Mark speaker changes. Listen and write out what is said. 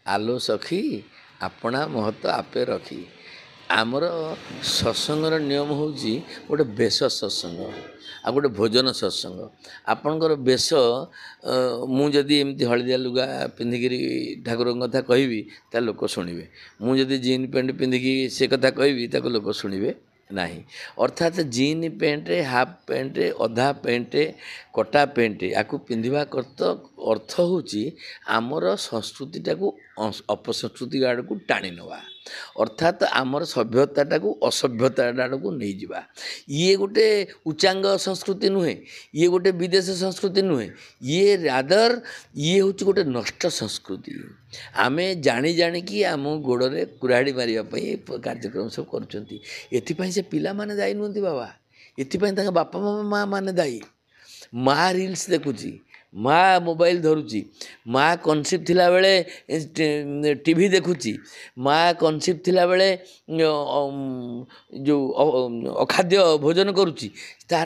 Speaker 1: आलो सखी आपणा महत्व आपे रखी आमर सत्संगर नियम हूँ गोटे बेश सत्संग आ गोटे भोजन सत्संग आपणकर बेश मुझे एमती हलदिया लुगा पिंधिकी ठाकुर कथा कहबी ता लोक शुणे मुझे जीन पैंट पिंधिकी से कथा कहबी ताको लोक शुणे नहीं अर्थात जीन पैंट हाफ पैंट अधा पैंट कटा पैंट आपको पिंधा अर्थ हूँ आमर संस्कृतिटा को अपसंस्कृति आड़ को टाणी नवा अर्थात आमर सभ्यता को असभ्यता आड़ को नहीं जावा ये गोटे उच्चांग संस्कृति नुहे ये गोटे विदेश संस्कृति नुहे ये रादर ये हूँ गोटे नष्ट संस्कृति आमे जानी जानिकी आम गोड़े कुराड़ी मारे कार्यक्रम सब कर से पिला माने दायी नुहति बाबा ये बापा माँ माने दायी माँ रिल्स देखुची माँ मोबाइल धरुची माँ कनसिप्ट थिला बेले टीवी देखुची माँ कनसिप्ट थिला बेले जो अखाद्य भोजन करुची